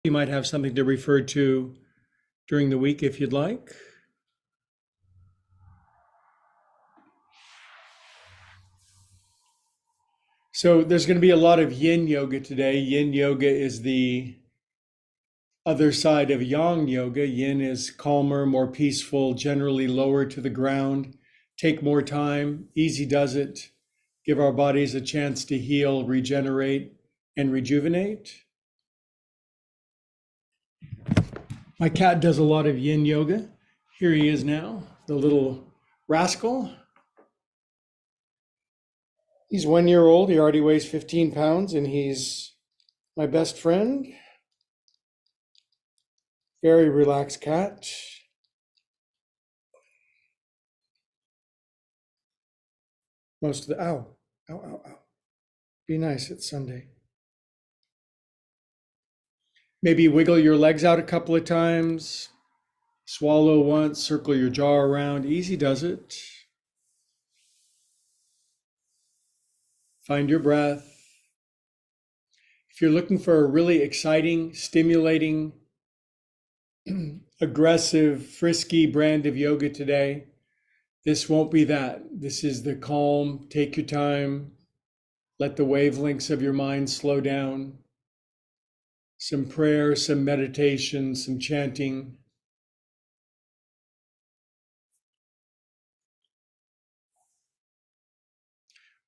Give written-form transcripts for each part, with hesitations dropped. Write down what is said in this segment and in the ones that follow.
You might have something to refer to during the week if you'd like. So there's going to be a lot of yin yoga today. Yin yoga is the other side of yang yoga. Yin is calmer, more peaceful, generally lower to the ground. Take more time, easy does it. Give our bodies a chance to heal, regenerate, and rejuvenate. My cat does a lot of yin yoga. Here he is now, the little rascal. He's 1 year old. He already weighs 15 pounds, and he's my best friend. Very relaxed cat. Most of the, ow, ow, ow, ow. Be nice, it's Sunday. Maybe wiggle your legs out a couple of times. Swallow once, circle your jaw around. Easy does it. Find your breath. If you're looking for a really exciting, stimulating, aggressive, frisky brand of yoga today, this won't be that. This is the calm, take your time, let the wavelengths of your mind slow down. Some prayer, some meditation, some chanting.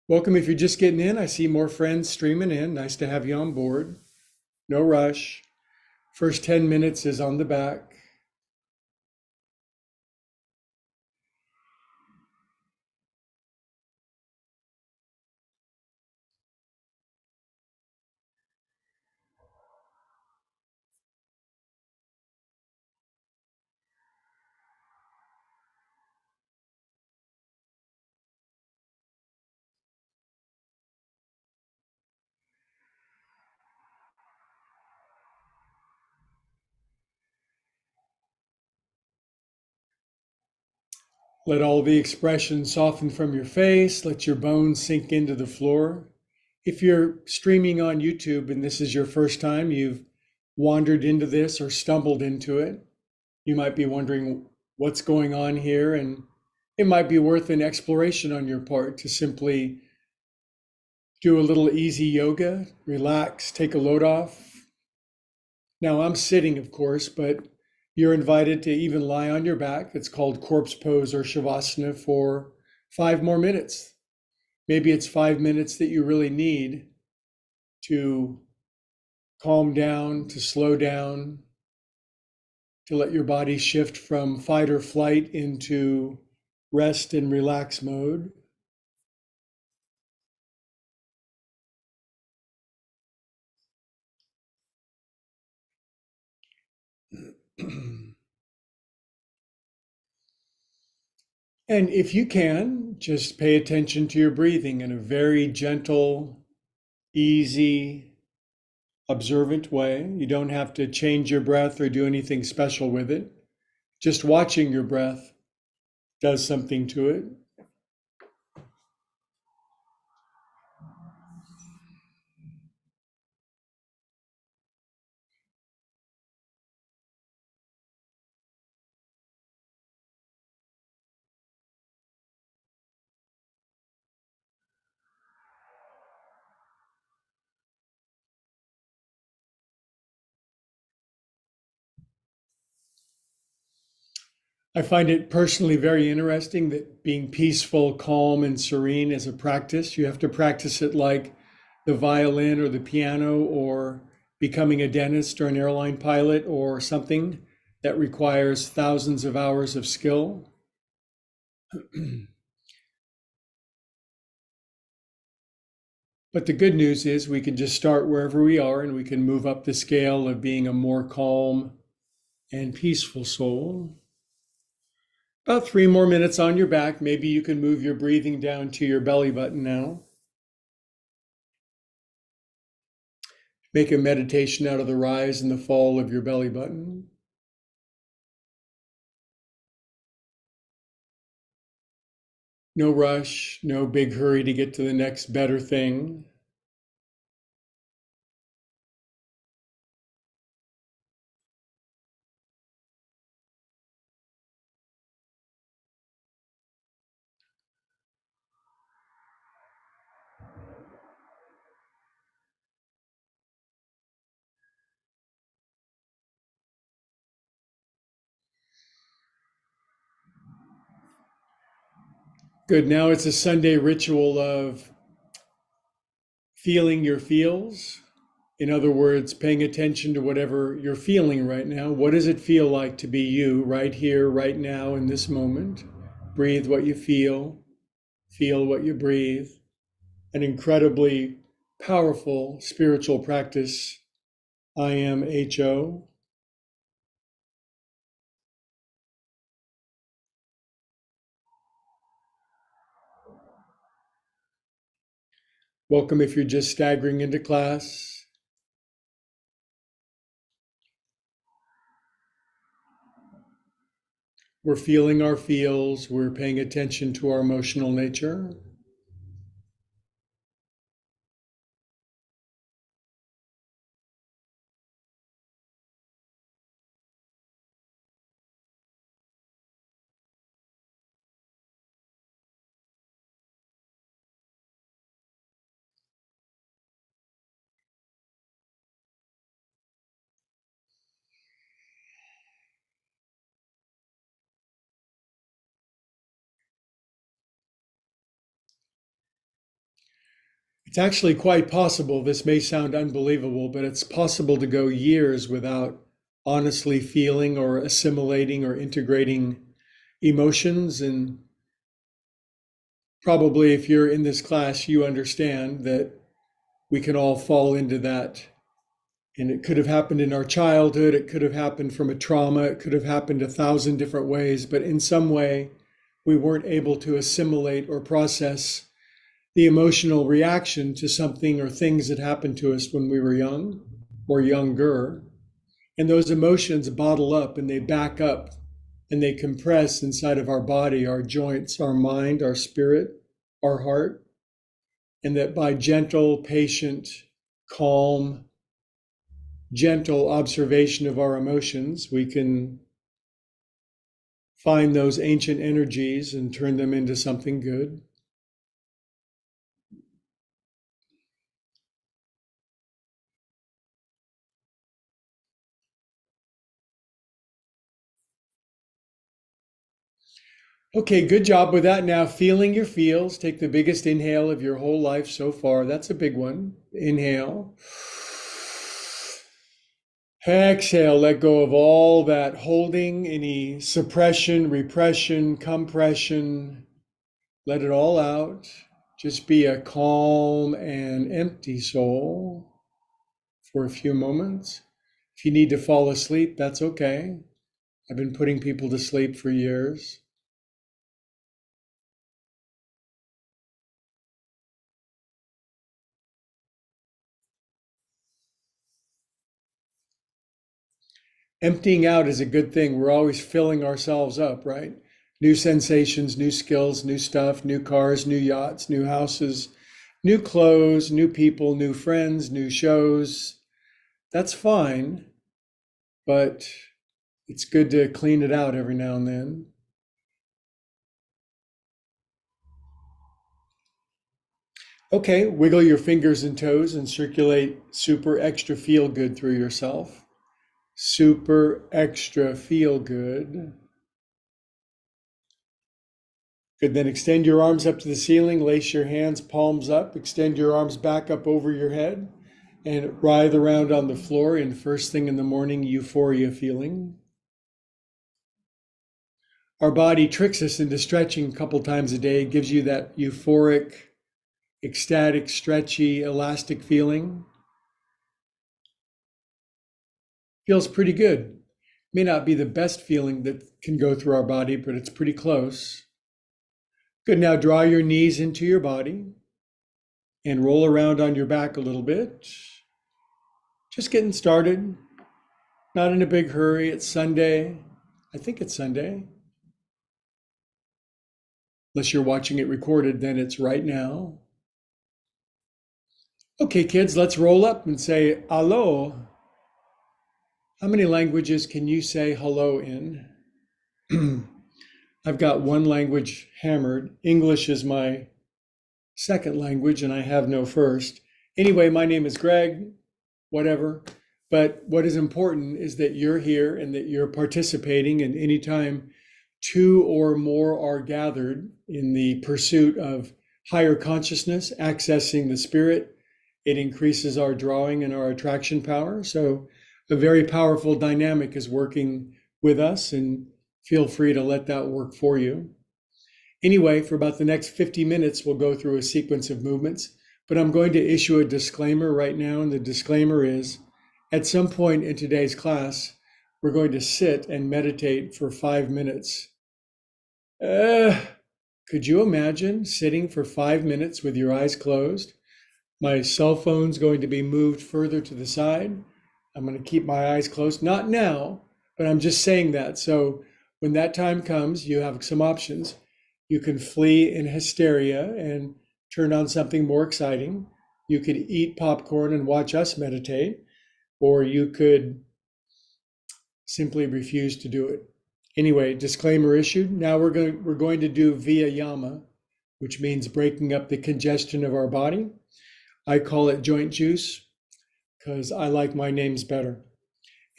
Welcome if you're just getting in. I see more friends streaming in. Nice to have you on board. No rush. First 10 minutes is on the back. Let all the expression soften from your face. Let your bones sink into the floor. If you're streaming on YouTube and this is your first time, you've wandered into this or stumbled into it, you might be wondering what's going on here, and it might be worth an exploration on your part to simply do a little easy yoga, relax, take a load off. Now, I'm sitting, of course, but you're invited to even lie on your back. It's called corpse pose or shavasana for 5 more minutes. Maybe it's 5 minutes that you really need to calm down, to slow down, to let your body shift from fight or flight into rest and relax mode. And if you can, just pay attention to your breathing in a very gentle, easy, observant way. You don't have to change your breath or do anything special with it. Just watching your breath does something to it. I find it personally very interesting that being peaceful, calm, and serene is a practice. You have to practice it like the violin or the piano or becoming a dentist or an airline pilot or something that requires thousands of hours of skill. But the good news is we can just start wherever we are and we can move up the scale of being a more calm and peaceful soul. About 3 more minutes on your back. Maybe you can move your breathing down to your belly button now. Make a meditation out of the rise and the fall of your belly button. No rush, no big hurry to get to the next better thing. Good. Now it's a Sunday ritual of feeling your feels. In other words, paying attention to whatever you're feeling right now. What does it feel like to be you right here, right now, in this moment? Breathe what you feel what you breathe. An incredibly powerful spiritual practice. I am HO. Welcome if you're just staggering into class. We're feeling our feels. We're paying attention to our emotional nature. It's actually quite possible. This may sound unbelievable, but it's possible to go years without honestly feeling or assimilating or integrating emotions. And probably if you're in this class, you understand that we can all fall into that. And it could have happened in our childhood, it could have happened from a trauma, it could have happened 1,000 different ways, but in some way, we weren't able to assimilate or process the emotional reaction to something or things that happened to us when we were young or younger. And those emotions bottle up and they back up and they compress inside of our body, our joints, our mind, our spirit, our heart. And that by gentle, patient, calm, gentle observation of our emotions, we can find those ancient energies and turn them into something good. Okay, good job with that. Now, feeling your feels. Take the biggest inhale of your whole life so far. That's a big one. Inhale. Exhale, let go of all that holding, any suppression, repression, compression. Let it all out. Just be a calm and empty soul for a few moments. If you need to fall asleep, that's okay. I've been putting people to sleep for years. Emptying out is a good thing. We're always filling ourselves up, right? New sensations, new skills, new stuff, new cars, new yachts, new houses, new clothes, new people, new friends, new shows. That's fine, but it's good to clean it out every now and then. Okay, wiggle your fingers and toes and circulate super extra feel good through yourself. Super extra feel good. Good, then extend your arms up to the ceiling, lace your hands, palms up, extend your arms back up over your head, and writhe around on the floor in first thing in the morning euphoria feeling. Our body tricks us into stretching a couple times a day, gives you that euphoric, ecstatic, stretchy, elastic feeling. Feels pretty good. May not be the best feeling that can go through our body, but it's pretty close. Good, now draw your knees into your body and roll around on your back a little bit. Just getting started, not in a big hurry. It's Sunday. I think it's Sunday. Unless you're watching it recorded, then it's right now. Okay, kids, let's roll up and say hello. How many languages can you say hello in? I've got one language hammered. English is my second language, and I have no first. Anyway, my name is Greg, whatever. But what is important is that you're here and that you're participating. And anytime two or more are gathered in the pursuit of higher consciousness, accessing the spirit, it increases our drawing and our attraction power. So a very powerful dynamic is working with us, and feel free to let that work for you. Anyway, for about the next 50 minutes, we'll go through a sequence of movements, but I'm going to issue a disclaimer right now. And the disclaimer is, at some point in today's class, we're going to sit and meditate for 5 minutes. Could you imagine sitting for 5 minutes with your eyes closed? My cell phone's going to be moved further to the side. I'm going to keep my eyes closed. Not now, but I'm just saying that. So when that time comes, you have some options. You can flee in hysteria and turn on something more exciting. You could eat popcorn and watch us meditate, or you could simply refuse to do it. Anyway, disclaimer issued. Now we're going to do via yama, which means breaking up the congestion of our body. I call it joint juice because I like my names better.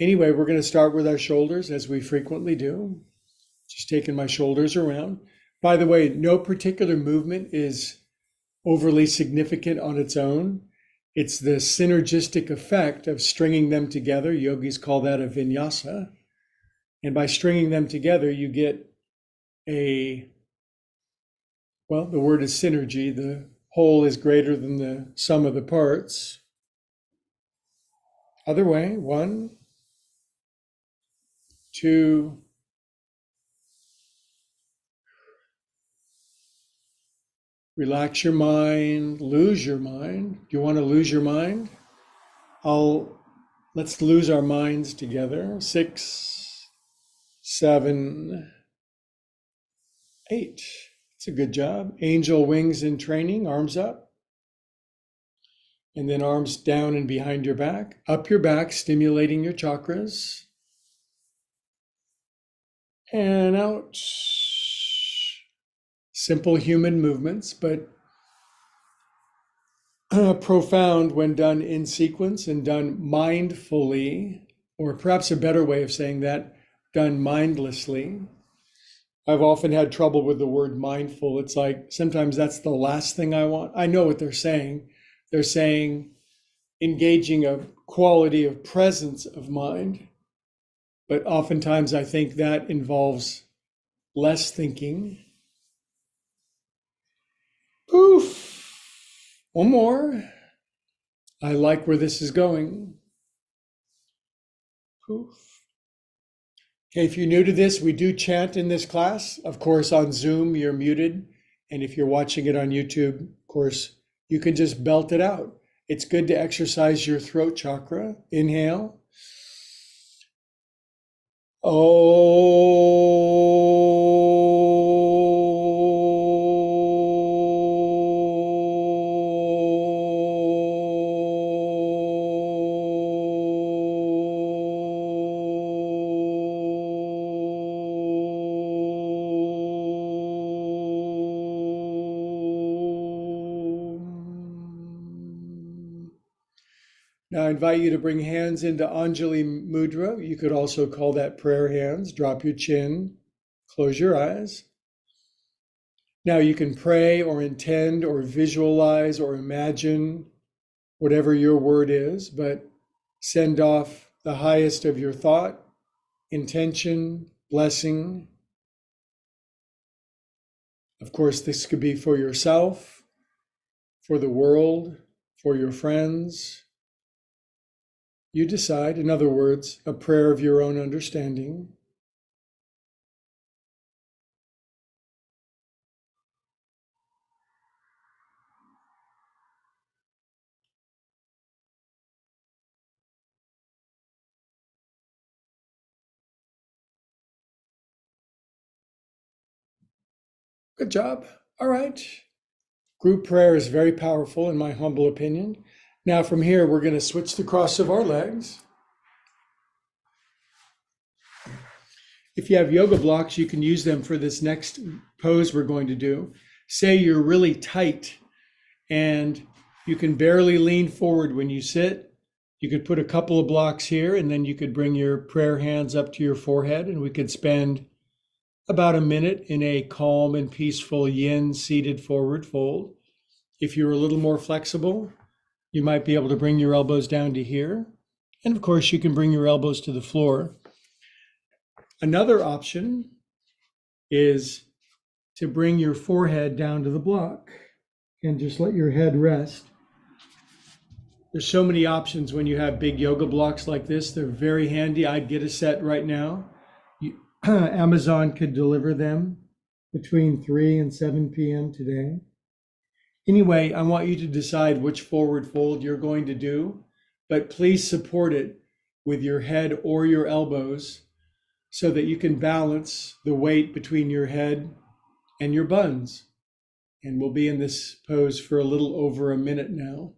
Anyway, we're going to start with our shoulders, as we frequently do. Just taking my shoulders around. By the way, no particular movement is overly significant on its own. It's the synergistic effect of stringing them together. Yogis call that a vinyasa. And by stringing them together, you get the word is synergy. The whole is greater than the sum of the parts. Other way, 1, 2, relax your mind, lose your mind. Do you want to lose your mind? Let's lose our minds together. 6, 7, 8. It's a good job. Angel wings in training, arms up. And then arms down and behind your back. Up your back, stimulating your chakras. And out. Simple human movements, but profound when done in sequence and done mindfully, or perhaps a better way of saying that, done mindlessly. I've often had trouble with the word mindful. It's like sometimes that's the last thing I want. I know what they're saying. They're saying engaging a quality of presence of mind, but oftentimes I think that involves less thinking. Poof. One more. I like where this is going. Poof. Okay, if you're new to this, we do chant in this class. Of course, on Zoom, you're muted. And if you're watching it on YouTube, of course, you can just belt it out. It's good to exercise your throat chakra. Inhale. Now I invite you to bring hands into Anjali Mudra. You could also call that prayer hands. Drop your chin, close your eyes. Now you can pray or intend or visualize or imagine whatever your word is, but send off the highest of your thought, intention, blessing. Of course, this could be for yourself, for the world, for your friends. You decide, in other words, a prayer of your own understanding. Good job. All right. Group prayer is very powerful, in my humble opinion. Now from here, we're going to switch the cross of our legs. If you have yoga blocks, you can use them for this next pose we're going to do. Say you're really tight and you can barely lean forward when you sit. You could put a couple of blocks here, and then you could bring your prayer hands up to your forehead, and we could spend about a minute in a calm and peaceful yin seated forward fold. If you're a little more flexible, you might be able to bring your elbows down to here. And of course, you can bring your elbows to the floor. Another option is to bring your forehead down to the block and just let your head rest. There's so many options when you have big yoga blocks like this. They're very handy. I'd get a set right now. Amazon could deliver them between 3 and 7 p.m. today. Anyway, I want you to decide which forward fold you're going to do, but please support it with your head or your elbows so that you can balance the weight between your head and your buns. And we'll be in this pose for a little over a minute now.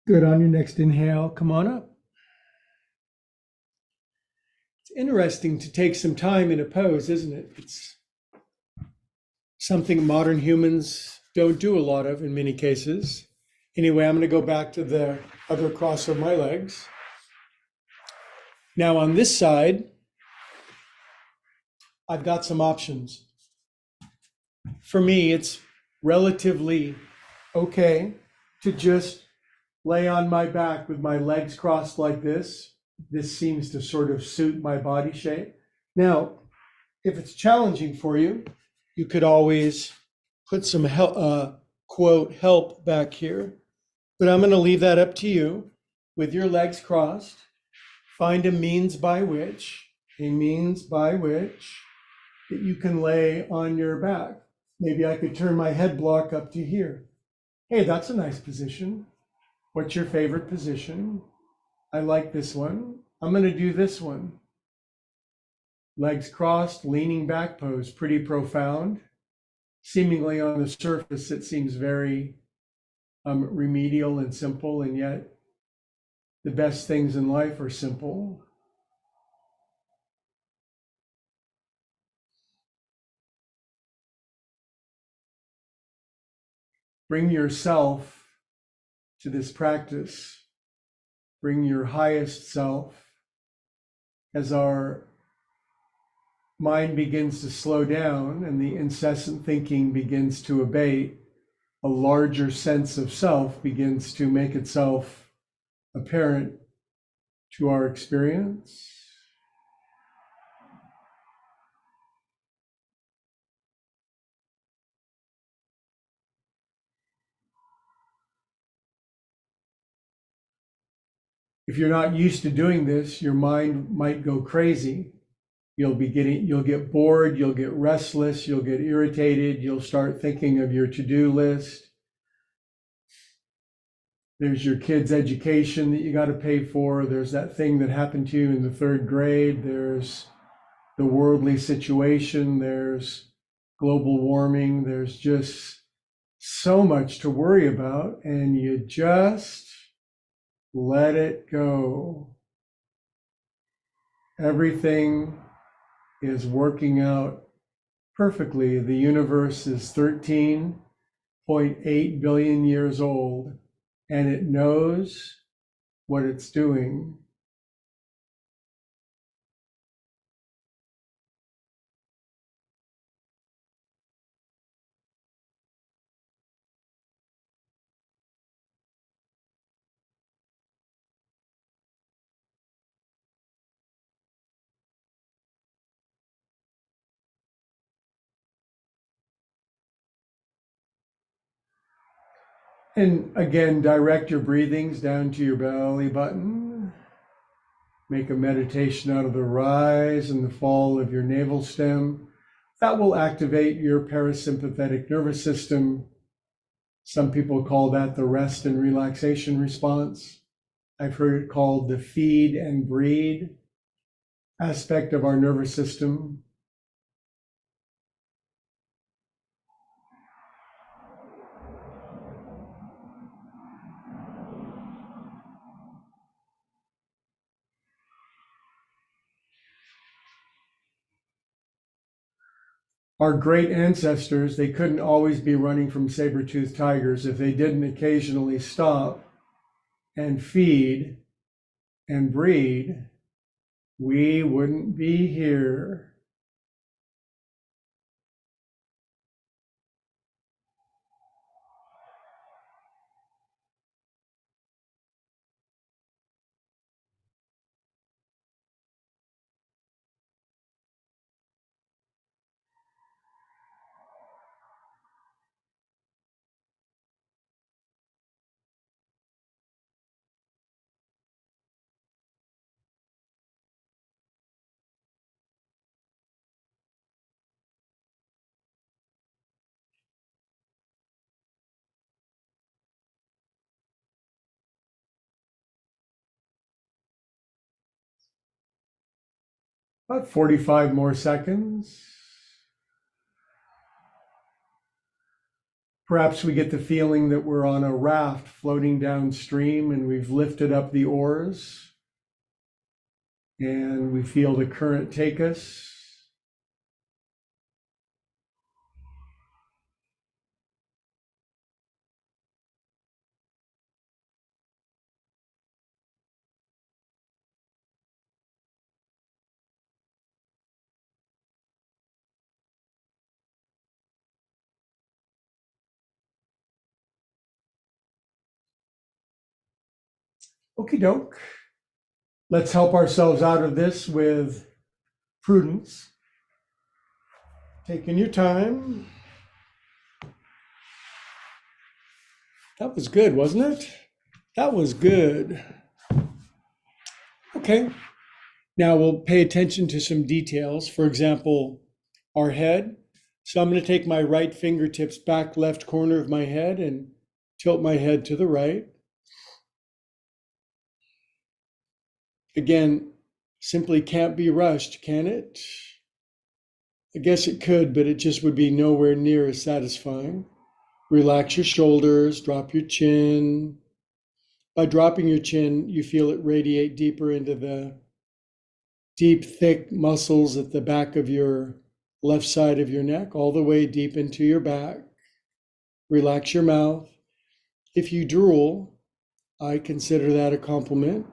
Good. On your next inhale, come on up. It's interesting to take some time in a pose, isn't it? It's something modern humans don't do a lot of in many cases. Anyway, I'm going to go back to the other cross of my legs. Now on this side, I've got some options. For me, it's relatively okay to just lay on my back with my legs crossed like this. This seems to sort of suit my body shape. Now, if it's challenging for you, you could always put some help, quote, help back here. But I'm going to leave that up to you with your legs crossed. Find a means by which that you can lay on your back. Maybe I could turn my head block up to here. Hey, that's a nice position. What's your favorite position? I like this one. I'm going to do this one. Legs crossed, leaning back pose, pretty profound. Seemingly on the surface, it seems very remedial and simple, and yet the best things in life are simple. Bring yourself to this practice. Bring your highest self. As our mind begins to slow down and the incessant thinking begins to abate, a larger sense of self begins to make itself apparent to our experience. If you're not used to doing this, your mind might go crazy. You'll get bored, you'll get restless, you'll get irritated, you'll start thinking of your to-do list. There's your kid's education that you got to pay for. There's that thing that happened to you in the third grade. There's the worldly situation. There's global warming. There's just so much to worry about, and you just let it go. Everything is working out perfectly. The universe is 13.8 billion years old. and it knows what it's doing. And again, direct your breathings down to your belly button. Make a meditation out of the rise and the fall of your navel stem. That will activate your parasympathetic nervous system. Some people call that the rest and relaxation response. I've heard it called the feed and breed aspect of our nervous system. Our great ancestors, they couldn't always be running from saber-toothed tigers. If they didn't occasionally stop and feed and breed, we wouldn't be here. About 45 more seconds. Perhaps we get the feeling that we're on a raft floating downstream and we've lifted up the oars and we feel the current take us. Okie doke. Let's help ourselves out of this with prudence. Taking your time. That was good, wasn't it? That was good. Okay. Now we'll pay attention to some details. For example, our head. So I'm going to take my right fingertips back left corner of my head and tilt my head to the right. Again, simply can't be rushed, can it? I guess it could, but it just would be nowhere near as satisfying. Relax your shoulders, drop your chin. By dropping your chin, you feel it radiate deeper into the deep, thick muscles at the back of your left side of your neck, all the way deep into your back. Relax your mouth. If you drool, I consider that a compliment.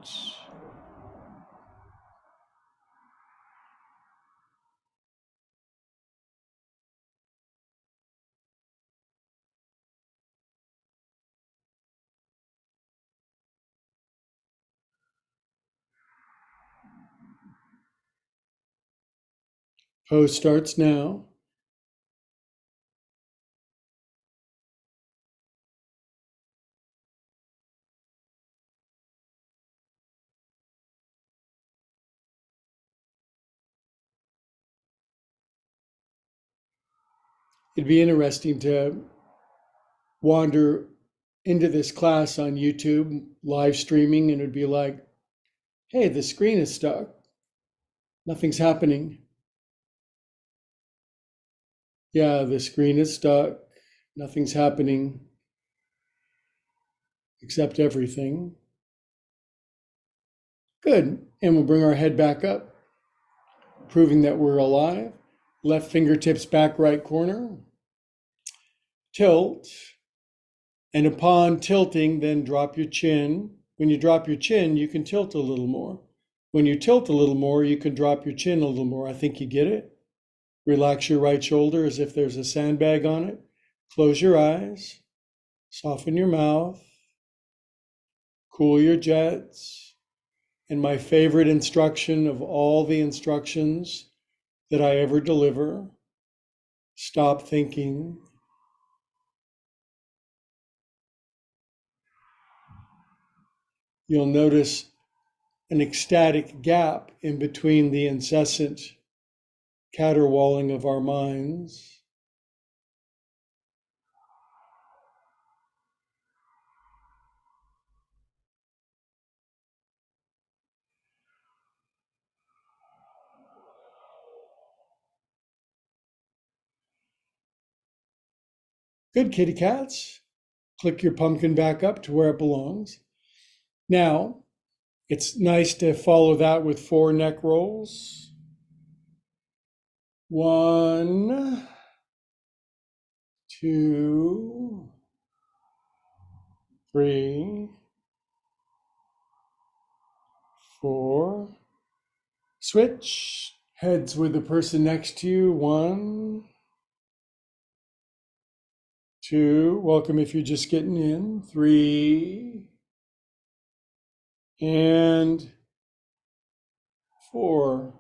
Pose starts now. It'd be interesting to wander into this class on YouTube, live streaming, and it'd be like, hey, the screen is stuck. Nothing's happening. Yeah, the screen is stuck. Nothing's happening except everything. Good. And we'll bring our head back up, proving that we're alive. Left fingertips back right corner. Tilt. And upon tilting, then drop your chin. When you drop your chin, you can tilt a little more. When you tilt a little more, you can drop your chin a little more. I think you get it. Relax your right shoulder as if there's a sandbag on it. Close your eyes. Soften your mouth. Cool your jets. And my favorite instruction of all the instructions that I ever deliver, stop thinking. You'll notice an ecstatic gap in between the incessant caterwauling of our minds. Good, kitty cats. Click your pumpkin back up to where it belongs. Now, it's nice to follow that with 4 neck rolls. 1, 2, 3, 4. Switch heads with the person next to you. 1, 2. Welcome if you're just getting in. 3, and 4.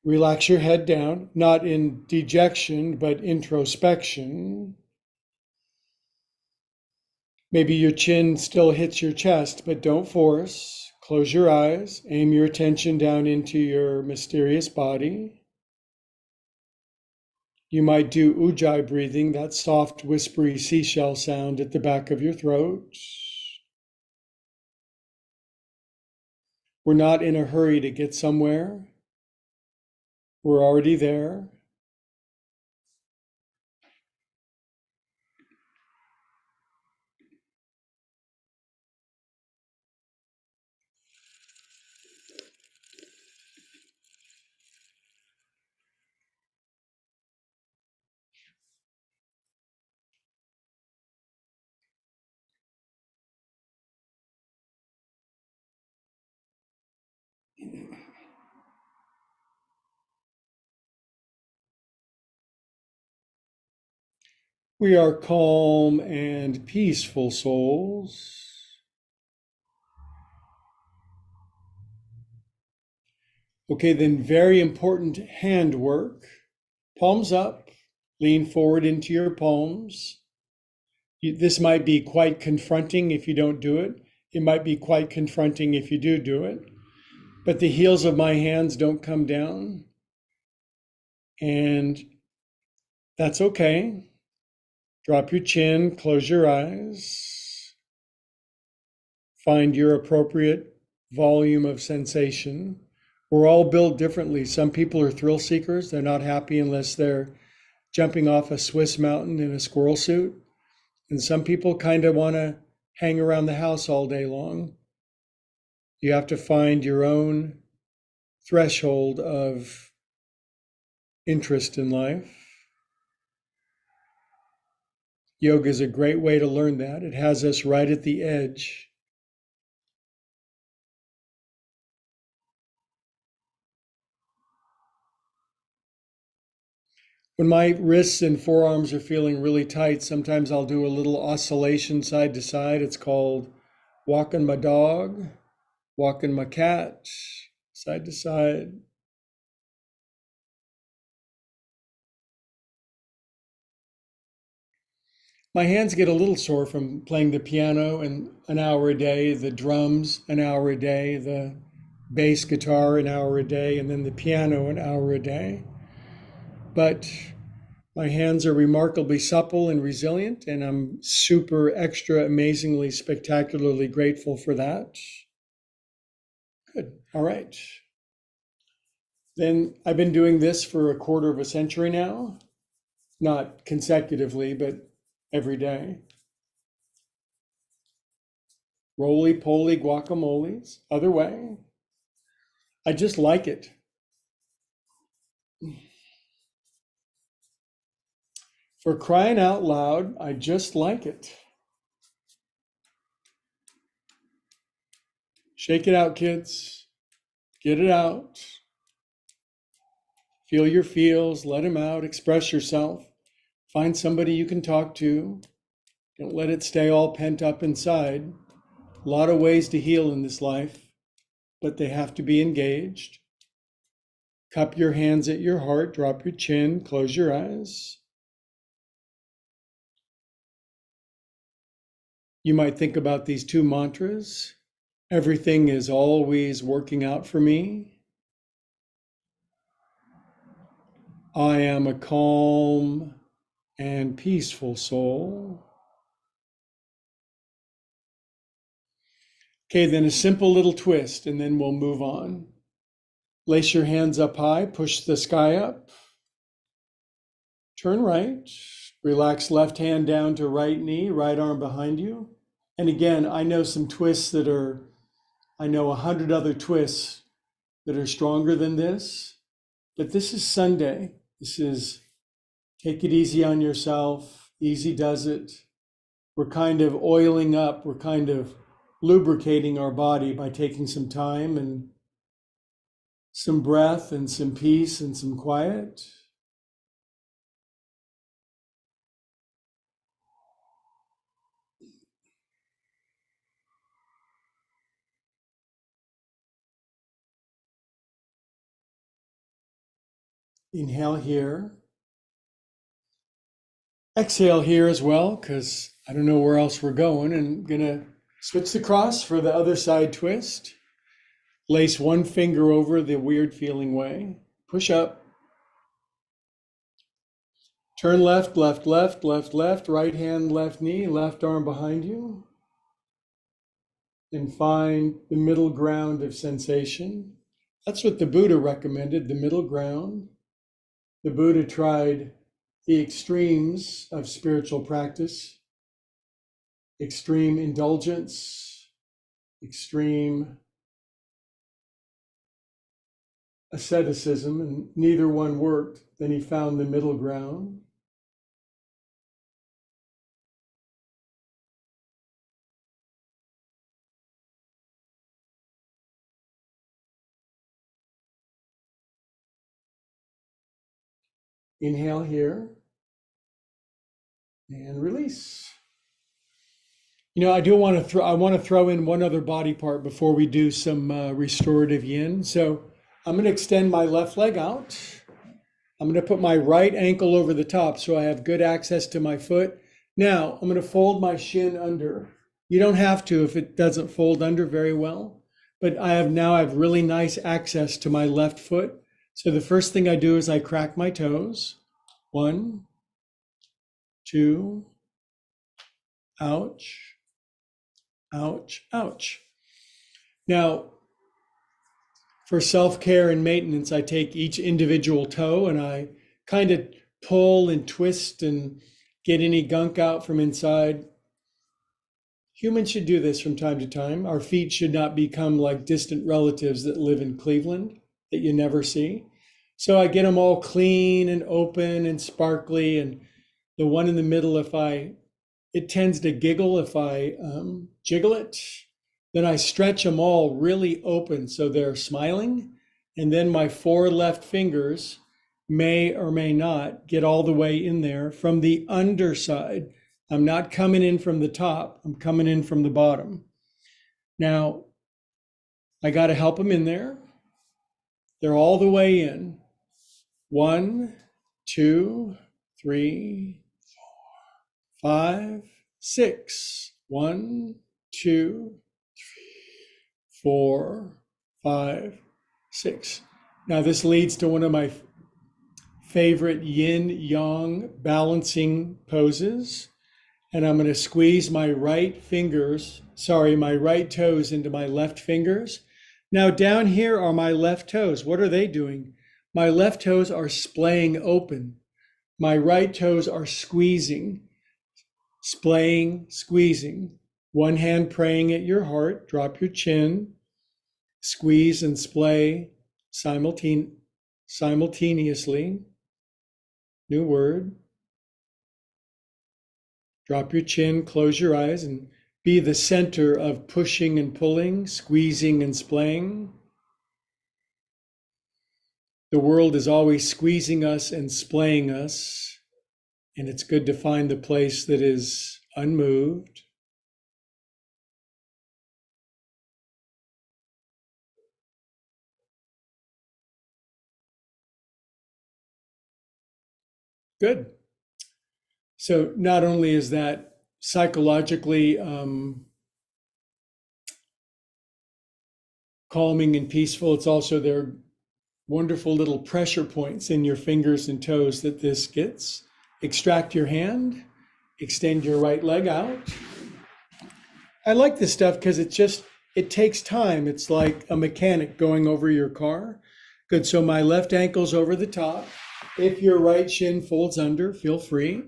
Relax your head down, not in dejection, but introspection. Maybe your chin still hits your chest, but don't force. Close your eyes, aim your attention down into your mysterious body. You might do ujjayi breathing, that soft, whispery seashell sound at the back of your throat. We're not in a hurry to get somewhere. We're already there. We are calm and peaceful souls. Okay, then very important hand work. Palms up, lean forward into your palms. This might be quite confronting if you don't do it. It might be quite confronting if you do it. But the heels of my hands don't come down. And that's okay. Drop your chin, close your eyes. Find your appropriate volume of sensation. We're all built differently. Some people are thrill seekers. They're not happy unless they're jumping off a Swiss mountain in a squirrel suit. And some people kind of want to hang around the house all day long. You have to find your own threshold of interest in life. Yoga is a great way to learn that. It has us right at the edge. When my wrists and forearms are feeling really tight, sometimes I'll do a little oscillation side to side. It's called walking my dog, walking my cat, side to side. My hands get a little sore from playing the piano an hour a day, the drums an hour a day, the bass guitar an hour a day, and then the piano an hour a day. But my hands are remarkably supple and resilient, and I'm super extra amazingly spectacularly grateful for that. Good. All right. Then I've been doing this for a quarter of a century now, not consecutively, but every day. Roly-poly guacamoles, other way. I just like it. For crying out loud, I just like it. Shake it out, kids. Get it out. Feel your feels, let them out, express yourself. Find somebody you can talk to. Don't let it stay all pent up inside. A lot of ways to heal in this life, but they have to be engaged. Cup your hands at your heart, drop your chin, close your eyes. You might think about these two mantras. Everything is always working out for me. I am a calm and peaceful soul. Okay, then a simple little twist, and then we'll move on. Lace your hands up high, push the sky up. Turn right, relax left hand down to right knee, right arm behind you. And again, I know some twists I know 100 other twists that are stronger than this, but this is Sunday. This is take it easy on yourself, easy does it. We're kind of oiling up, we're kind of lubricating our body by taking some time and some breath and some peace and some quiet. Inhale here. Exhale here as well, because I don't know where else we're going. And I'm gonna switch the cross for the other side twist. Lace one finger over the weird feeling way. Push up. Turn left, left, left, left, left. Right hand, left knee, left arm behind you. And find the middle ground of sensation. That's what the Buddha recommended, the middle ground. The Buddha tried the extremes of spiritual practice, extreme indulgence, extreme asceticism, and neither one worked. Then he found the middle ground. Inhale here and release. I want to throw in one other body part before we do some restorative yin. So I'm going to extend my left leg out. I'm going to put my right ankle over the top so I have good access to my foot. Now I'm going to fold my shin under. You don't have to if it doesn't fold under very well, but I have really nice access to my left foot. So the first thing I do is I crack my toes. 1, 2, ouch, ouch, ouch. Now, for self-care and maintenance, I take each individual toe and I kind of pull and twist and get any gunk out from inside. Humans should do this from time to time. Our feet should not become like distant relatives that live in Cleveland that you never see. So I get them all clean and open and sparkly. And the one in the middle, it tends to giggle if I jiggle it. Then I stretch them all really open so they're smiling. And then my 4 left fingers may or may not get all the way in there from the underside. I'm not coming in from the top, I'm coming in from the bottom. Now, I got to help them in there. They're all the way in. 1, 2, 3, 4, 5, 6. 1, 2, 3, 4, 5, 6. Now this leads to one of my favorite yin-yang balancing poses. And I'm going to squeeze my right toes into my left fingers. Now down here are my left toes. What are they doing? My left toes are splaying open. My right toes are squeezing, splaying, squeezing. One hand praying at your heart, drop your chin, squeeze and splay simultaneously. New word. Drop your chin, close your eyes, and be the center of pushing and pulling, squeezing and splaying. The world is always squeezing us and splaying us, and it's good to find the place that is unmoved. Good. So not only is that psychologically calming and peaceful, it's also there are wonderful little pressure points in your fingers and toes that this gets. Extract your hand, extend your right leg out. I like this stuff because it takes time. It's like a mechanic going over your car. Good. So my left ankle's over the top. If your right shin folds under, feel free.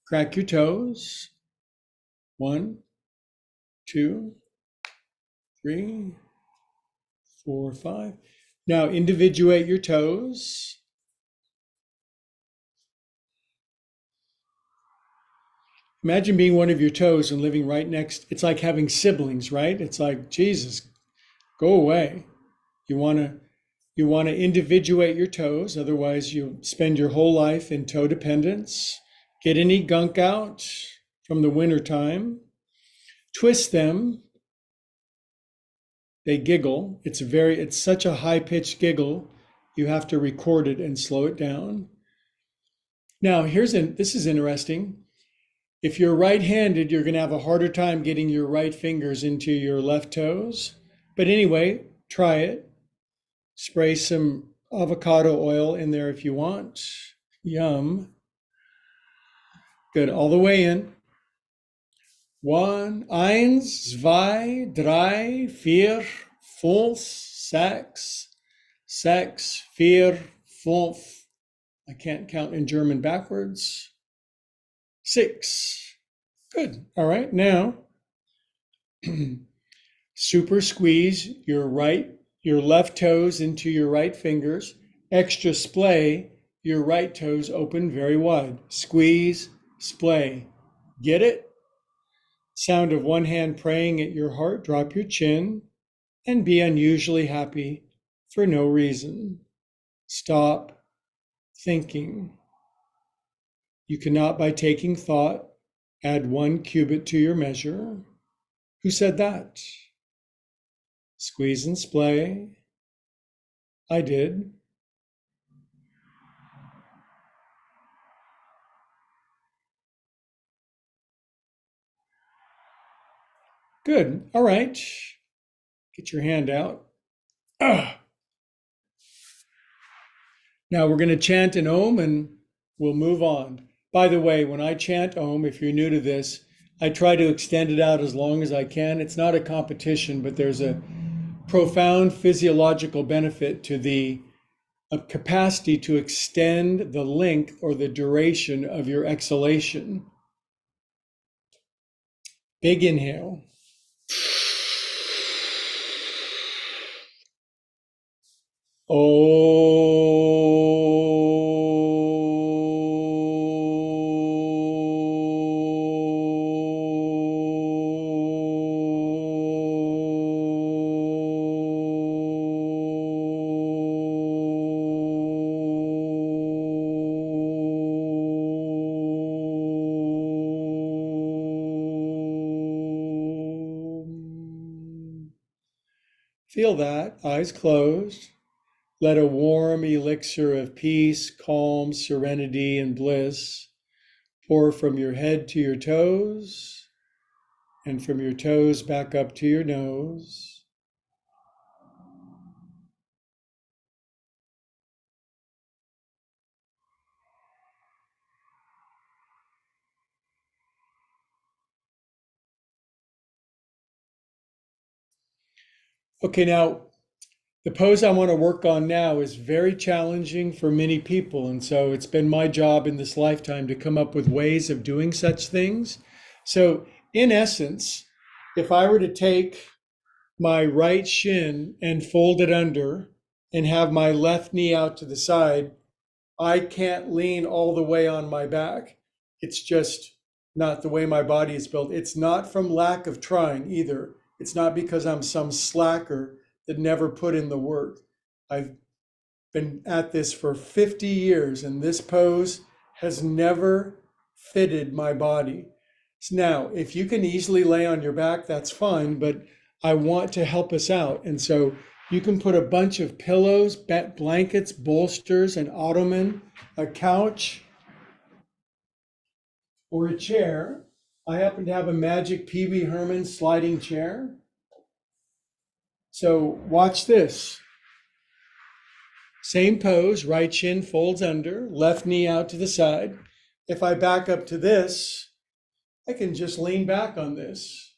Crack your toes. 1, 2, 3, 4, 5. Now individuate your toes. Imagine being one of your toes and living right next. It's like having siblings, right? It's like, Jesus, go away. You want to individuate your toes, otherwise you spend your whole life in toe dependence. Get any gunk out from the winter time. Twist them. They giggle. It's such a high-pitched giggle. You have to record it and slow it down. Now, this is interesting. If you're right-handed, you're going to have a harder time getting your right fingers into your left toes. But anyway, try it. Spray some avocado oil in there if you want. Yum. Good. All the way in. 1, 1, 2, 3, 4, 5, 6, 6, 4, 5. I can't count in German backwards. 6. Good. All right. Now, super squeeze your left toes into your right fingers. Extra splay your right toes open very wide. Squeeze, splay. Get it? Sound of one hand praying at your heart. Drop your chin and be unusually happy for no reason. Stop thinking. You cannot, by taking thought, add 1 cubit to your measure. Who said that? Squeeze and splay. I did. Good. All right. Get your hand out. Now we're going to chant an Om and we'll move on. By the way, when I chant Om, if you're new to this, I try to extend it out as long as I can. It's not a competition, but there's a profound physiological benefit to the capacity to extend the length or the duration of your exhalation. Big inhale. Feel that, eyes closed. Let a warm elixir of peace, calm, serenity, and bliss pour from your head to your toes, and from your toes back up to your nose. Okay, now the pose I want to work on now is very challenging for many people. And so it's been my job in this lifetime to come up with ways of doing such things. So in essence, if I were to take my right shin and fold it under and have my left knee out to the side, I can't lean all the way on my back. It's just not the way my body is built. It's not from lack of trying either. It's not because I'm some slacker that never put in the work. I've been at this for 50 years, and this pose has never fitted my body. Now, if you can easily lay on your back, that's fine, but I want to help us out. And so you can put a bunch of pillows, blankets, bolsters, an ottoman, a couch, or a chair. I happen to have a magic Pee Wee Herman sliding chair. So watch this. Same pose, right shin folds under, left knee out to the side. If I back up to this, I can just lean back on this.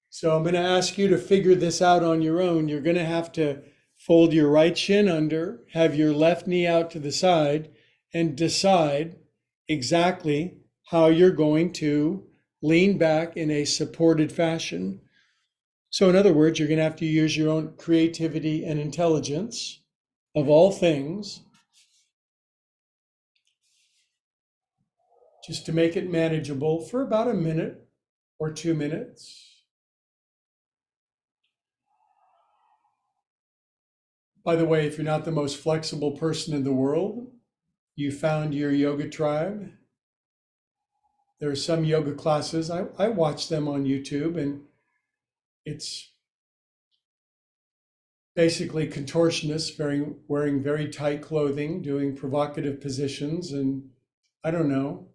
So I'm going to ask you to figure this out on your own. You're going to have to fold your right shin under, have your left knee out to the side, and decide exactly how you're going to lean back in a supported fashion. So in other words, you're going to have to use your own creativity and intelligence of all things just to make it manageable for about a minute or 2 minutes. By the way, if you're not the most flexible person in the world, you found your yoga tribe. There are some yoga classes. I watch them on YouTube, and it's basically contortionists wearing very tight clothing, doing provocative positions. And I don't know,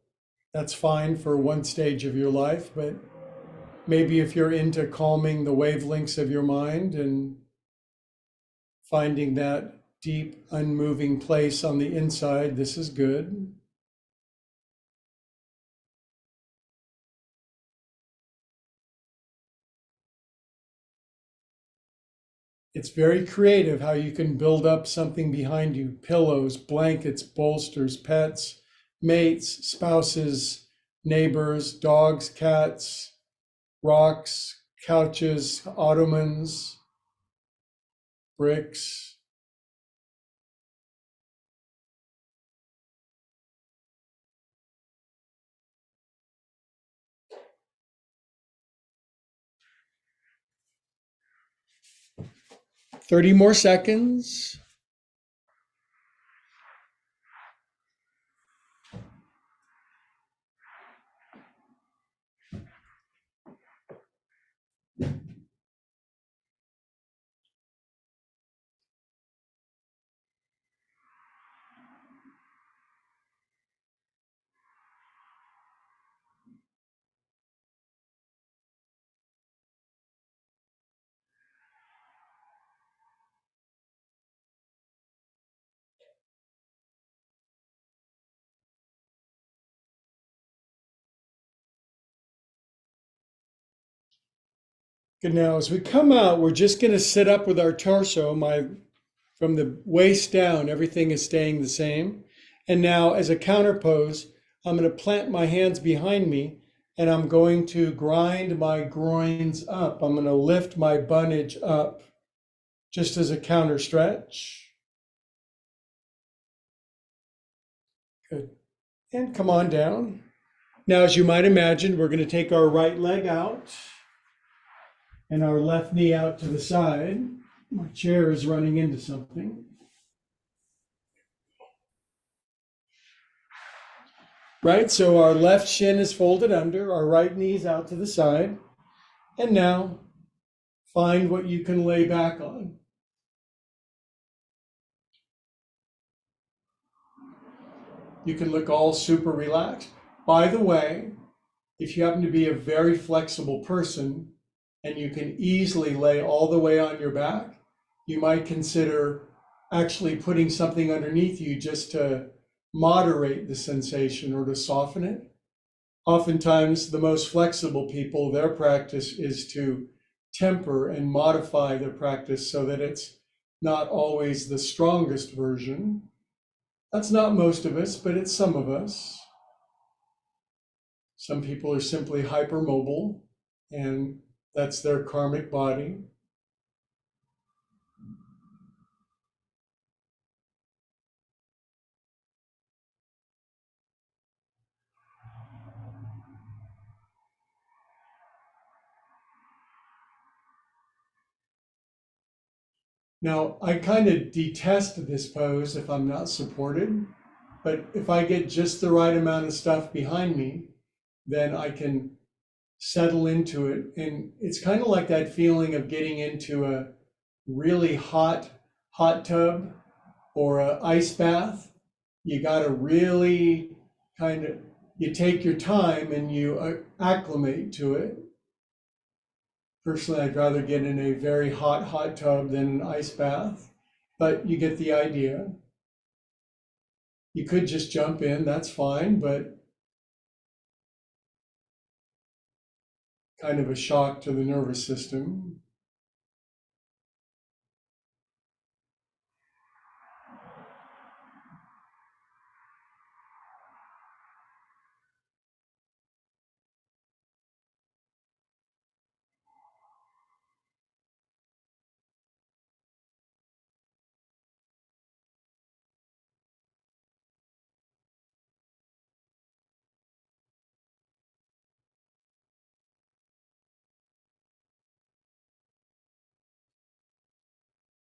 that's fine for one stage of your life, but maybe if you're into calming the wavelengths of your mind and finding that deep, unmoving place on the inside, this is good. It's very creative how you can build up something behind you: pillows, blankets, bolsters, pets, mates, spouses, neighbors, dogs, cats, rocks, couches, ottomans, bricks. Thirty more seconds. Good. Now, as we come out, we're just going to sit up with our torso. From the waist down, everything is staying the same. And now, as a counter pose, I'm going to plant my hands behind me, and I'm going to grind my groins up. I'm going to lift my bunnage up just as a counter stretch. Good. And come on down. Now, as you might imagine, we're going to take our right leg out and our left knee out to the side. My chair is running into something. Right, so our left shin is folded under, our right knee is out to the side. And now, find what you can lay back on. You can look all super relaxed. By the way, if you happen to be a very flexible person and you can easily lay all the way on your back, you might consider actually putting something underneath you just to moderate the sensation or to soften it. Oftentimes, the most flexible people, their practice is to temper and modify their practice so that it's not always the strongest version. That's not most of us, but it's some of us. Some people are simply hypermobile, and that's their karmic body. Now, I kind of detest this pose if I'm not supported, but if I get just the right amount of stuff behind me, then I can settle into it. And it's kind of like that feeling of getting into a really hot tub or an ice bath. You got to really kind of, you take your time and you acclimate to it. Personally, I'd rather get in a very hot tub than an ice bath, but you get the idea. You could just jump in, that's fine, but kind of a shock to the nervous system.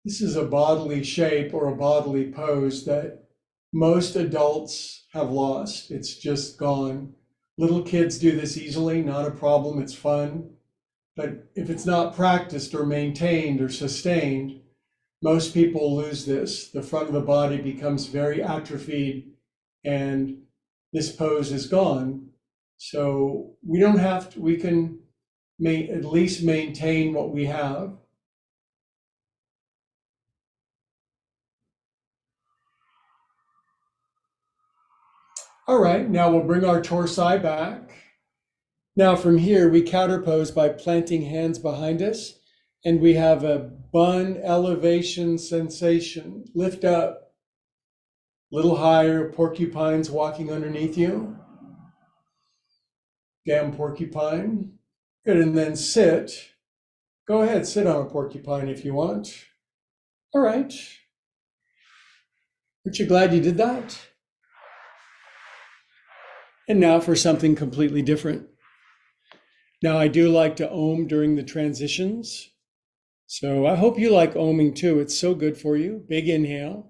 This is a bodily shape or a bodily pose that most adults have lost. It's just gone. Little kids do this easily, not a problem, it's fun. But if it's not practiced or maintained or sustained, most people lose this. The front of the body becomes very atrophied and this pose is gone. So we don't have to, we can at least maintain what we have. All right, now we'll bring our torsi back. Now from here, we counterpose by planting hands behind us, and we have a bun elevation sensation. Lift up, little higher, porcupines walking underneath you. Down porcupine. Good, and then sit. Go ahead, sit on a porcupine if you want. All right. Aren't you glad you did that? And now for something completely different. Now, I do like to om during the transitions. So I hope you like oming too. It's so good for you. Big inhale.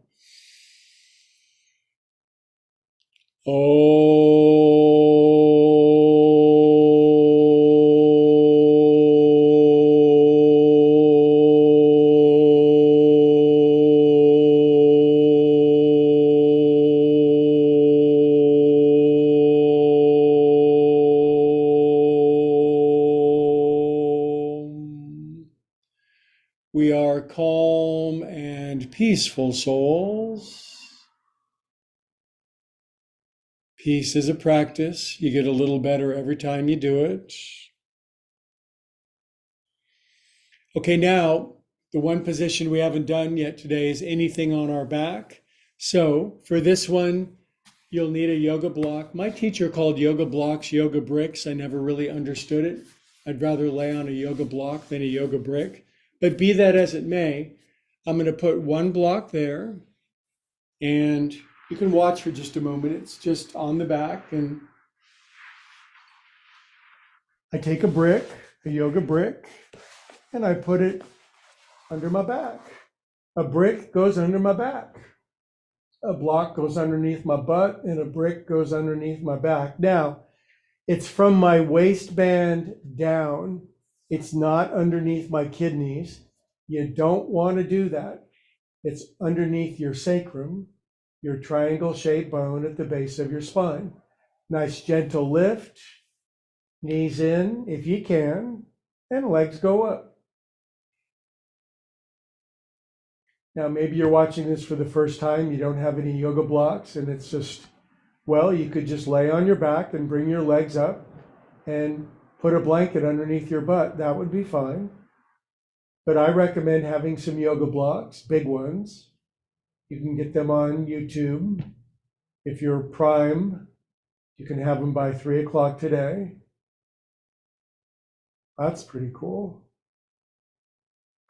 We are calm and peaceful souls. Peace is a practice. You get a little better every time you do it. Okay, now the one position we haven't done yet today is anything on our back. So for this one, you'll need a yoga block. My teacher called yoga blocks yoga bricks. I never really understood it. I'd rather lay on a yoga block than a yoga brick. But be that as it may, I'm going to put one block there, and you can watch for just a moment. It's just on the back, and I take a brick, a yoga brick, and I put it under my back. A brick goes under my back. A block goes underneath my butt, and a brick goes underneath my back. Now, it's from my waistband down. It's not underneath my kidneys. You don't want to do that. It's underneath your sacrum, your triangle-shaped bone at the base of your spine. Nice gentle lift, knees in if you can, and legs go up. Now, maybe you're watching this for the first time, you don't have any yoga blocks, and it's just, well, you could just lay on your back and bring your legs up and put a blanket underneath your butt. That would be fine. But I recommend having some yoga blocks, big ones. You can get them on YouTube. If you're Prime, you can have them by 3 o'clock today. That's pretty cool.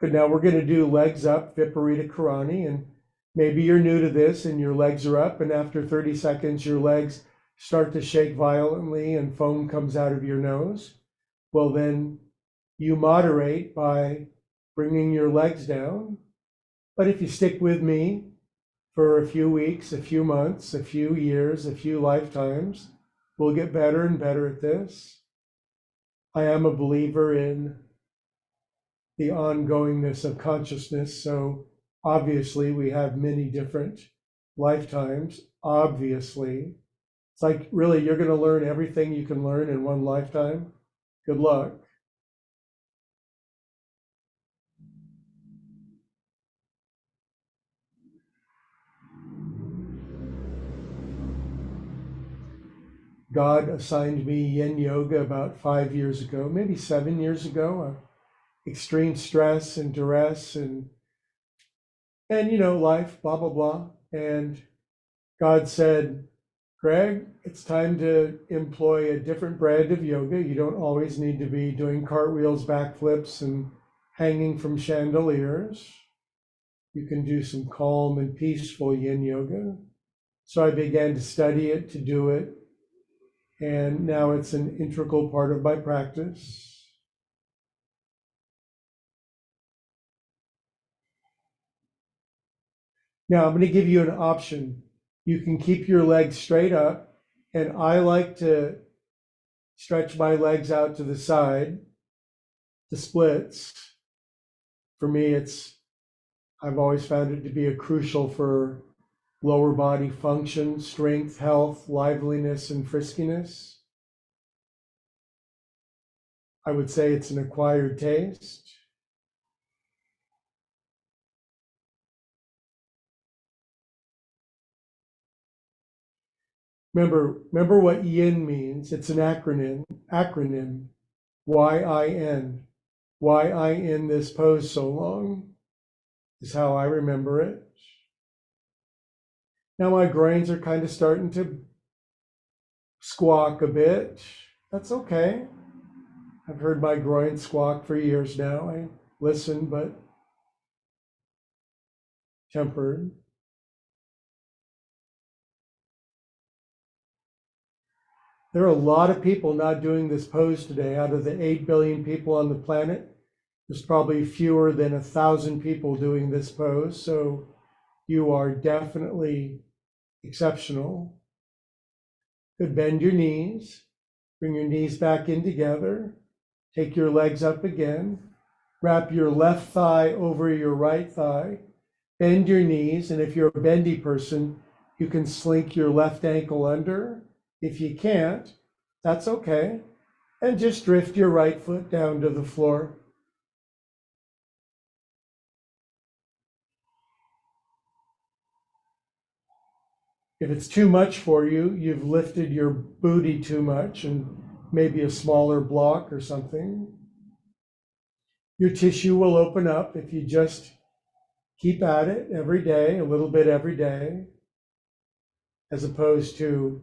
Good, now we're going to do legs up, Viparita Karani, and maybe you're new to this and your legs are up, and after 30 seconds, your legs start to shake violently and foam comes out of your nose. Well, then you moderate by bringing your legs down But if you stick with me for a few weeks, a few months, a few years, a few lifetimes, we'll get better and better at this. I am a believer in the ongoingness of consciousness. So obviously, we have many different lifetimes. Obviously, it's like really, you're going to learn everything you can learn in one lifetime. Good luck. God assigned me yin yoga about 5 years ago, maybe 7 years ago. Extreme stress and duress and life, blah blah blah. And God said, Greg, it's time to employ a different brand of yoga. You don't always need to be doing cartwheels, backflips, and hanging from chandeliers. You can do some calm and peaceful yin yoga. So I began to study it, to do it, and now it's an integral part of my practice. Now I'm going to give you an option. You can keep your legs straight up, and I like to stretch my legs out to the side, the splits. For me, I've always found it to be a crucial for lower body function, strength, health, liveliness, and friskiness. I would say it's an acquired taste. Remember what yin means. It's an acronym, YIN. Why I in this pose so long is how I remember it. Now my groins are kind of starting to squawk a bit. That's okay. I've heard my groin squawk for years now. I listen, but tempered. There are a lot of people not doing this pose today. Out of the 8 billion people on the planet, there's probably fewer than 1,000 people doing this pose. So you are definitely exceptional. Good, bend your knees, bring your knees back in together, take your legs up again, wrap your left thigh over your right thigh, bend your knees, and if you're a bendy person, you can slink your left ankle under. If you can't, that's okay. And just drift your right foot down to the floor. If it's too much for you, you've lifted your booty too much and maybe a smaller block or something. Your tissue will open up if you just keep at it every day, a little bit every day, as opposed to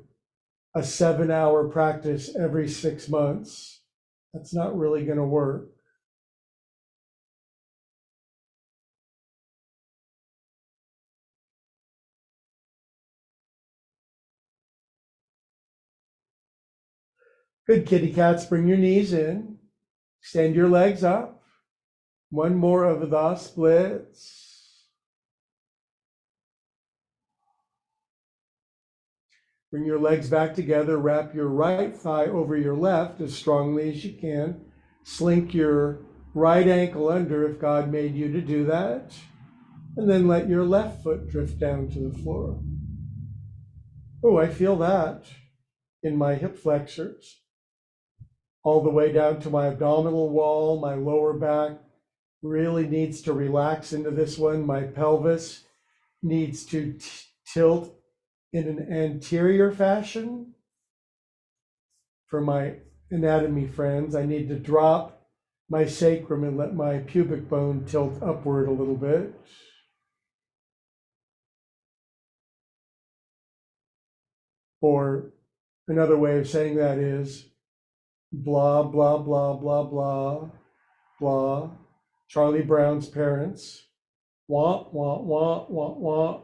a 7-hour practice every 6 months. That's not really going to work. Good, kitty cats, bring your knees in, extend your legs up. One more of the splits. Bring your legs back together, wrap your right thigh over your left as strongly as you can. Slink your right ankle under if God made you to do that. And then let your left foot drift down to the floor. Oh, I feel that in my hip flexors, all the way down to my abdominal wall. My lower back really needs to relax into this one. My pelvis needs to tilt in an anterior fashion. For my anatomy friends, I need to drop my sacrum and let my pubic bone tilt upward a little bit. Or another way of saying that is blah, blah, blah, blah, blah, blah. Charlie Brown's parents. Wah, wah, wah, wah, wah.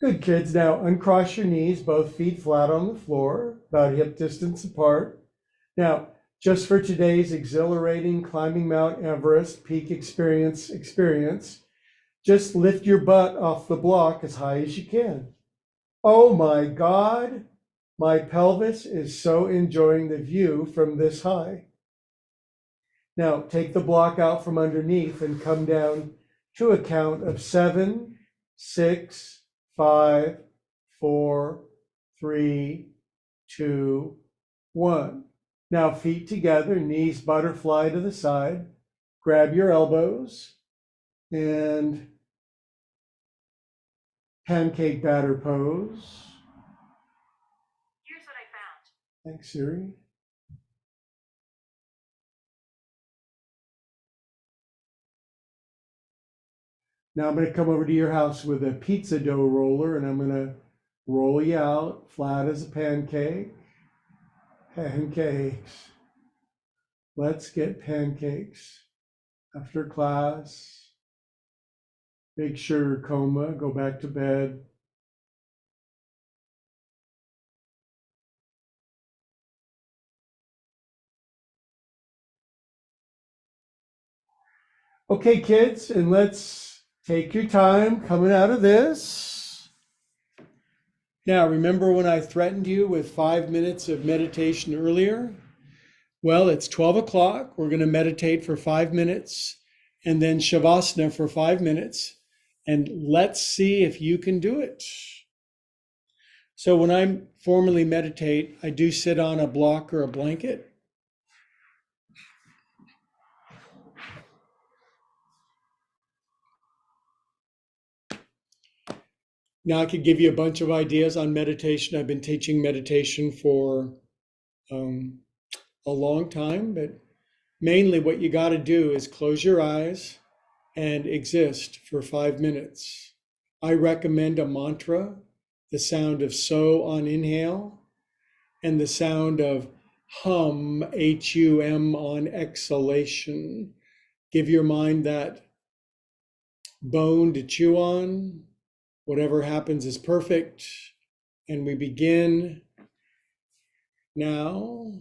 Good, kids. Now uncross your knees, both feet flat on the floor, about hip distance apart. Now, just for today's exhilarating climbing Mount Everest peak experience, just lift your butt off the block as high as you can. Oh my God, my pelvis is so enjoying the view from this high. Now take the block out from underneath and come down to a count of 7, 6, 5, 4, 3, 2, 1. Now feet together, knees butterfly to the side. Grab your elbows and pancake batter pose. Here's what I found. Thanks, Siri. Now I'm going to come over to your house with a pizza dough roller and I'm going to roll you out flat as a pancake. Pancakes. Let's get pancakes. After class, big sugar coma, go back to bed. Okay, kids, and let's take your time coming out of this. Now, remember when I threatened you with 5 minutes of meditation earlier? Well, it's 12 o'clock. We're going to meditate for 5 minutes and then Shavasana for 5 minutes. And let's see if you can do it. So when I formally meditate, I do sit on a block or a blanket. Now I could give you a bunch of ideas on meditation. I've been teaching meditation for a long time, but mainly what you got to do is close your eyes and exist for 5 minutes. I recommend a mantra, the sound of so on inhale and the sound of hum, H-U-M on exhalation. Give your mind that bone to chew on. Whatever happens is perfect. And we begin now.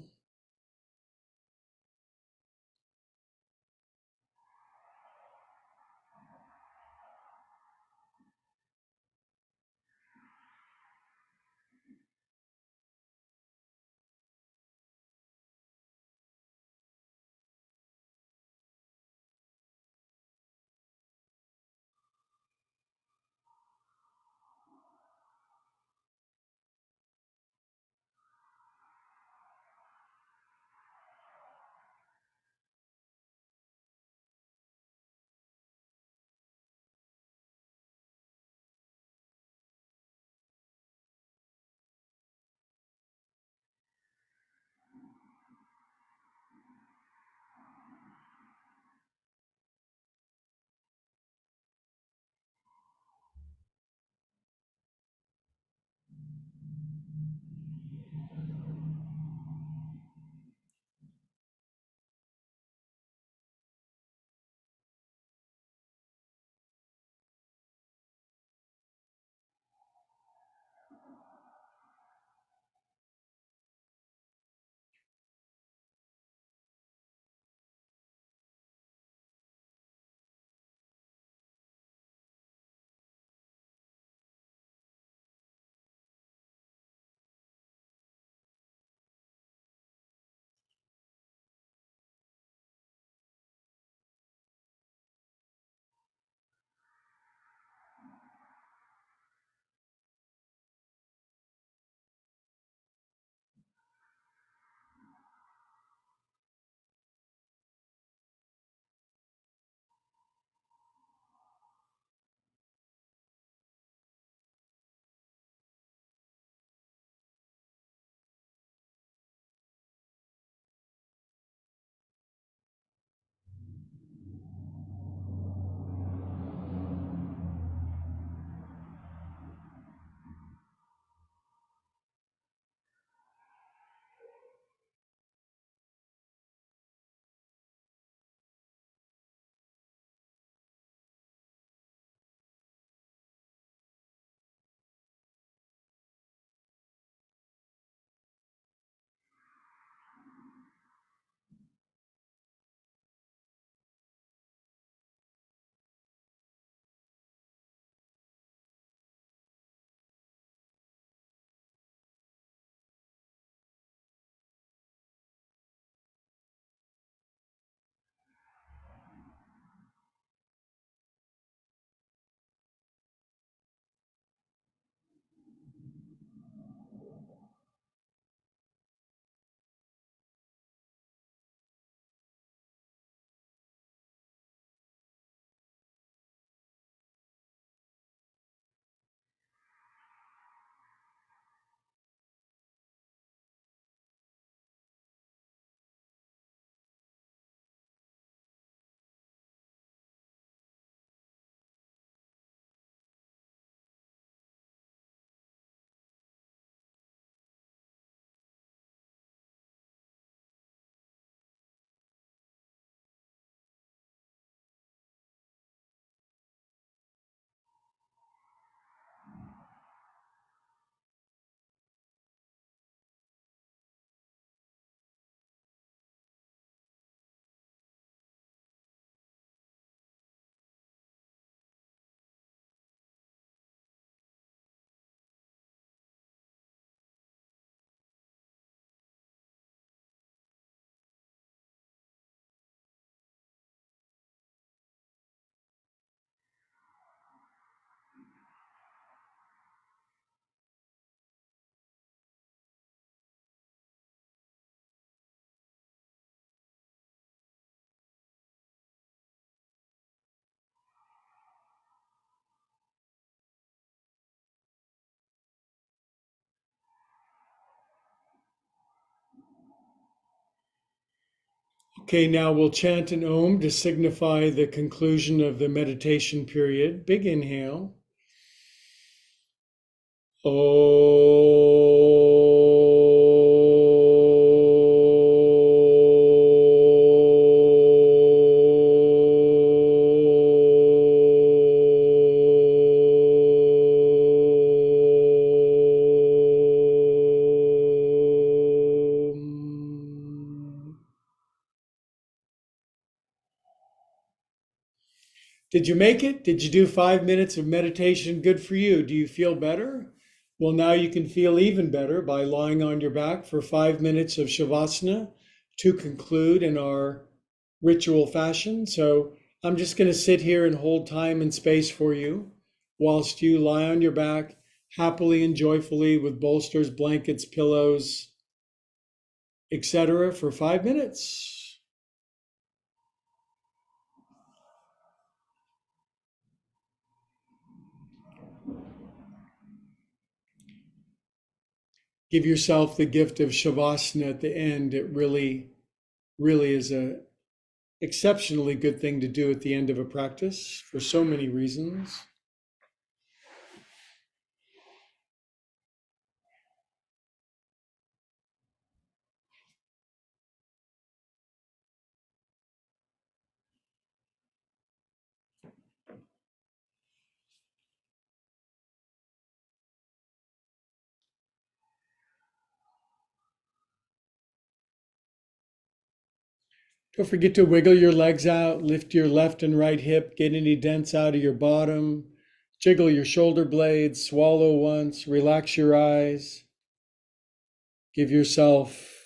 Okay, now we'll chant an Om to signify the conclusion of the meditation period. Big inhale. Did you make it? Did you do 5 minutes of meditation? Good for you. Do you feel better? Well, now you can feel even better by lying on your back for 5 minutes of Shavasana to conclude in our ritual fashion. So I'm just going to sit here and hold time and space for you whilst you lie on your back happily and joyfully with bolsters, blankets, pillows, etc. for 5 minutes. Give yourself the gift of Shavasana at the end. It really is a exceptionally good thing to do at the end of a practice for so many reasons. Don't forget to wiggle your legs out, lift your left and right hip, get any dents out of your bottom, jiggle your shoulder blades, swallow once, relax your eyes, give yourself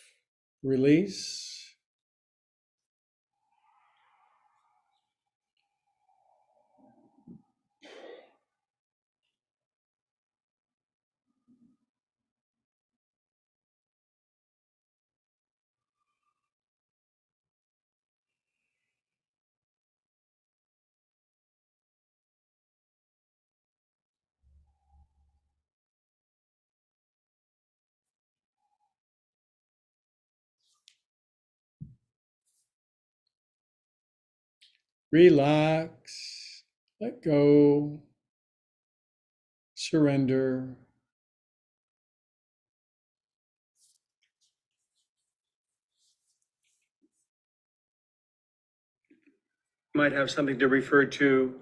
release. Relax, let go, surrender. Might have something to refer to.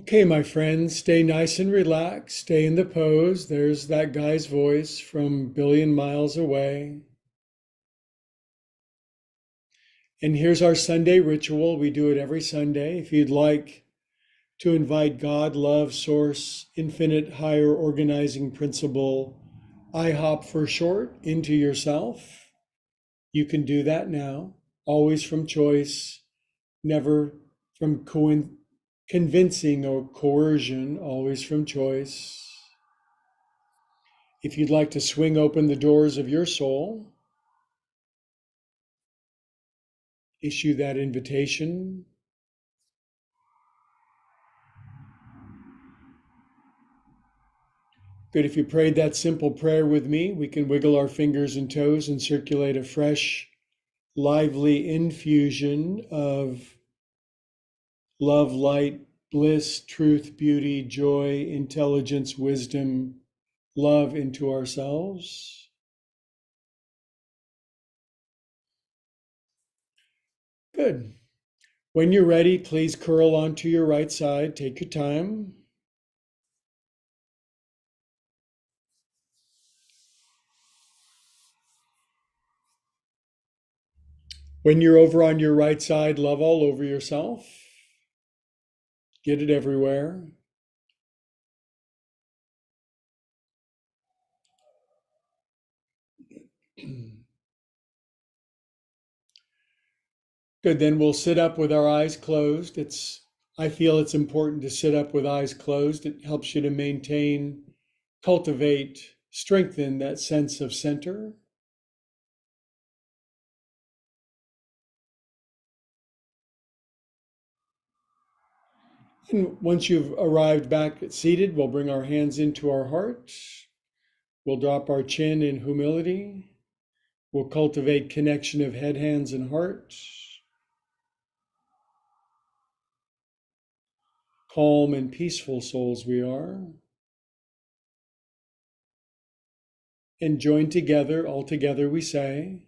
Okay, my friends, stay nice and relaxed. Stay in the pose. There's that guy's voice from a billion miles away. And here's our Sunday ritual. We do it every Sunday. If you'd like to invite God, love, source, infinite higher organizing principle, IHOP for short, into yourself, you can do that now, always from choice, never from convincing or coercion, always from choice. If you'd like to swing open the doors of your soul, issue that invitation. Good. If you prayed that simple prayer with me, we can wiggle our fingers and toes and circulate a fresh, lively infusion of love, light, bliss, truth, beauty, joy, intelligence, wisdom, love into ourselves. Good. When you're ready, please curl onto your right side. Take your time. When you're over on your right side, love all over yourself. Get it everywhere. Good, then we'll sit up with our eyes closed. I feel it's important to sit up with eyes closed. It helps you to maintain, cultivate, strengthen that sense of center. And once you've arrived back seated, we'll bring our hands into our heart. We'll drop our chin in humility. We'll cultivate connection of head, hands, and heart. Calm and peaceful souls we are. And joined together, all together we say,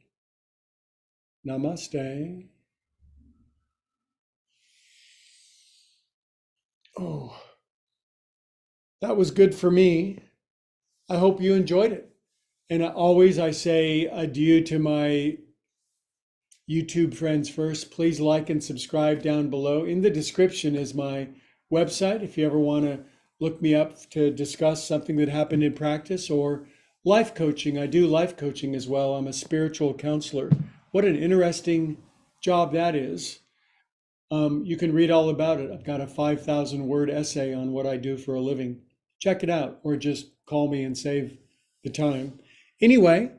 Namaste. Oh, that was good for me. I hope you enjoyed it. And I say adieu to my YouTube friends first. Please like and subscribe down below. In the description is my website if you ever want to look me up to discuss something that happened in practice or life coaching. I do life coaching as well. I'm a spiritual counselor. What an interesting job that is. You can read all about it. I've got a 5,000 word essay on what I do for a living. Check it out or just call me and save the time. Anyway,